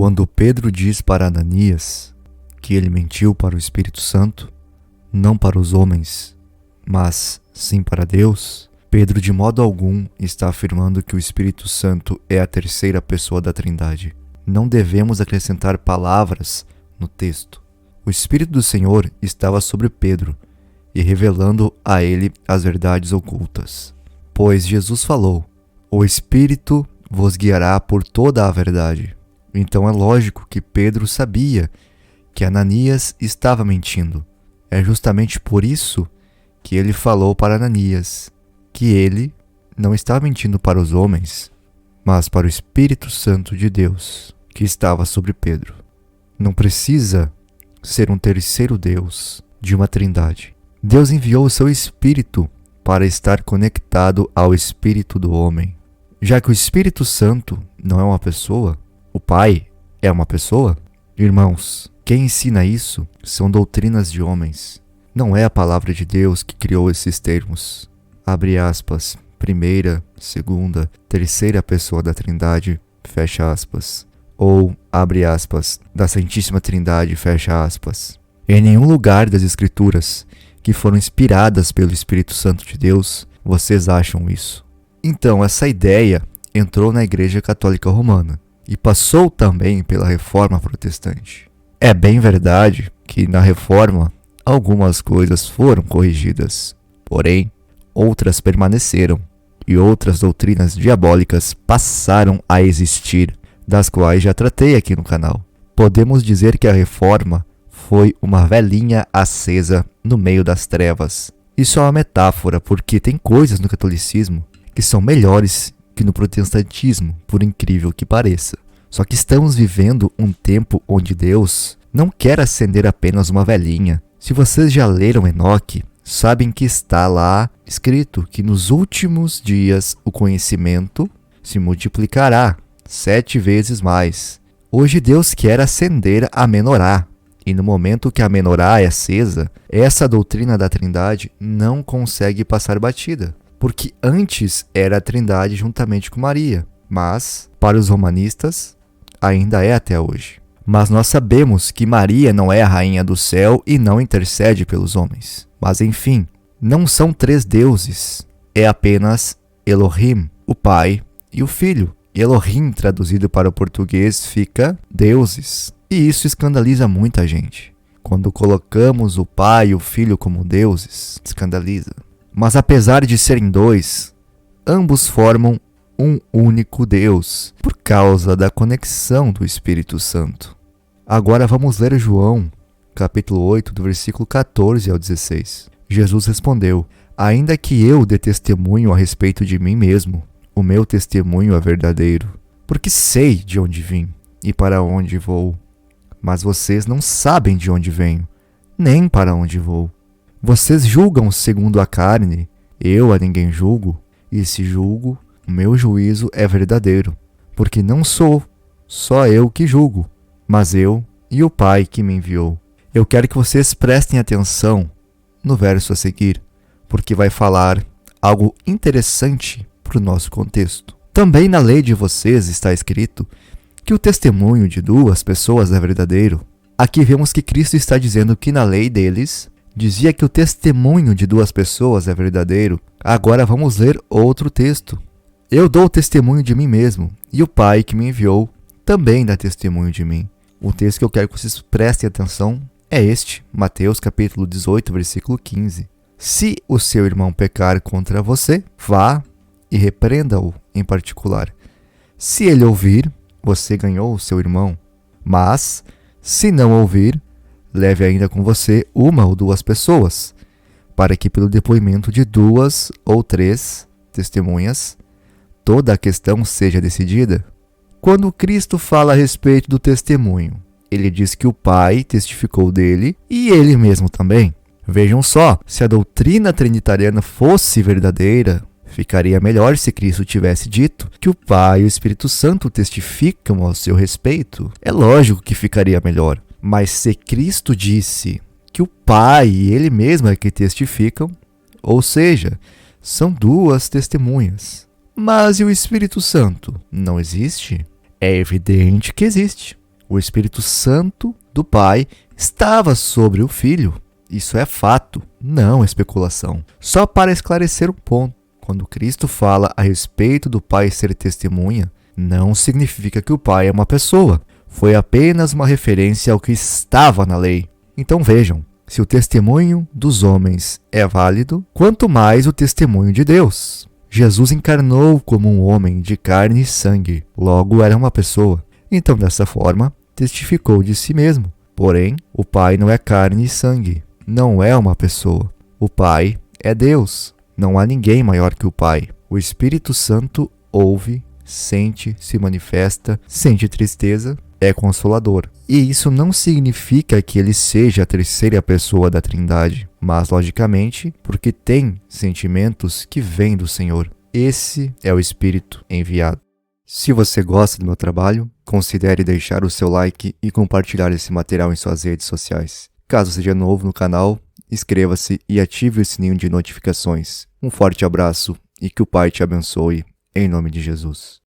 Quando Pedro diz para Ananias que ele mentiu para o Espírito Santo, não para os homens, mas sim para Deus, Pedro de modo algum está afirmando que o Espírito Santo é a terceira pessoa da Trindade. Não devemos acrescentar palavras no texto. O Espírito do Senhor estava sobre Pedro e revelando a ele as verdades ocultas. Pois Jesus falou: "O Espírito vos guiará por toda a verdade." Então é lógico que Pedro sabia que Ananias estava mentindo. É justamente por isso que ele falou para Ananias que ele não estava mentindo para os homens, mas para o Espírito Santo de Deus que estava sobre Pedro. Não precisa ser um terceiro Deus de uma trindade. Deus enviou o seu Espírito para estar conectado ao Espírito do homem. Já que o Espírito Santo não é uma pessoa, o Pai é uma pessoa? Irmãos, quem ensina isso são doutrinas de homens. Não é a palavra de Deus que criou esses termos. Abre aspas, primeira, segunda, terceira pessoa da Trindade, fecha aspas. Ou, abre aspas, da Santíssima Trindade, fecha aspas. Em nenhum lugar das Escrituras que foram inspiradas pelo Espírito Santo de Deus, vocês acham isso. Então, essa ideia entrou na Igreja Católica Romana e passou também pela Reforma Protestante. É bem verdade que na Reforma algumas coisas foram corrigidas, porém outras permaneceram e outras doutrinas diabólicas passaram a existir, das quais já tratei aqui no canal. Podemos dizer que a Reforma foi uma velinha acesa no meio das trevas. Isso é uma metáfora, porque tem coisas no catolicismo que são melhores que no protestantismo, por incrível que pareça. Só que estamos vivendo um tempo onde Deus não quer acender apenas uma velinha. Se vocês já leram Enoque, sabem que está lá escrito que nos últimos dias o conhecimento se multiplicará 7 vezes mais. Hoje Deus quer acender a menorá. E no momento que a menorá é acesa, essa doutrina da Trindade não consegue passar batida. Porque antes era a Trindade juntamente com Maria, mas para os romanistas ainda é até hoje. Mas nós sabemos que Maria não é a rainha do céu e não intercede pelos homens. Mas enfim, não são 3 deuses, é apenas Elohim, o Pai e o Filho. Elohim, traduzido para o português, fica deuses. E isso escandaliza muita gente. Quando colocamos o Pai e o Filho como deuses, escandaliza. Mas apesar de serem 2, ambos formam um único Deus, por causa da conexão do Espírito Santo. Agora vamos ler João, capítulo 8, do versículo 14 ao 16. Jesus respondeu: "Ainda que eu dê testemunho a respeito de mim mesmo, o meu testemunho é verdadeiro, porque sei de onde vim e para onde vou. Mas vocês não sabem de onde venho, nem para onde vou. Vocês julgam segundo a carne, eu a ninguém julgo, e se julgo, o meu juízo é verdadeiro, porque não sou só eu que julgo, mas eu e o Pai que me enviou." Eu quero que vocês prestem atenção no verso a seguir, porque vai falar algo interessante para o nosso contexto. Também na lei de vocês está escrito que o testemunho de 2 pessoas é verdadeiro. Aqui vemos que Cristo está dizendo que na lei deles dizia que o testemunho de 2 pessoas é verdadeiro. Agora vamos ler outro texto. "Eu dou testemunho de mim mesmo, e o Pai que me enviou também dá testemunho de mim." O texto que eu quero que vocês prestem atenção é este, Mateus capítulo 18, versículo 15. "Se o seu irmão pecar contra você, vá e repreenda-o em particular. Se ele ouvir, você ganhou o seu irmão. Mas, se não ouvir, leve ainda com você 1 ou 2 pessoas, para que pelo depoimento de 2 ou 3 testemunhas, toda a questão seja decidida." Quando Cristo fala a respeito do testemunho, ele diz que o Pai testificou dele e ele mesmo também. Vejam só, se a doutrina trinitariana fosse verdadeira, ficaria melhor se Cristo tivesse dito que o Pai e o Espírito Santo testificam ao seu respeito. É lógico que ficaria melhor. Mas se Cristo disse que o Pai e Ele mesmo é que testificam, ou seja, são 2 testemunhas. Mas e o Espírito Santo? Não existe? É evidente que existe. O Espírito Santo do Pai estava sobre o Filho. Isso é fato, não especulação. Só para esclarecer um ponto, quando Cristo fala a respeito do Pai ser testemunha, não significa que o Pai é uma pessoa. Foi apenas uma referência ao que estava na lei. Então vejam, se o testemunho dos homens é válido, quanto mais o testemunho de Deus. Jesus encarnou como um homem de carne e sangue, logo era uma pessoa. Então, dessa forma, testificou de si mesmo. Porém, o Pai não é carne e sangue, não é uma pessoa. O Pai é Deus, não há ninguém maior que o Pai. O Espírito Santo ouve, sente, se manifesta, sente tristeza, é consolador. E isso não significa que ele seja a terceira pessoa da Trindade, mas, logicamente, porque tem sentimentos que vêm do Senhor. Esse é o Espírito enviado. Se você gosta do meu trabalho, considere deixar o seu like e compartilhar esse material em suas redes sociais. Caso seja novo no canal, inscreva-se e ative o sininho de notificações. Um forte abraço e que o Pai te abençoe, em nome de Jesus.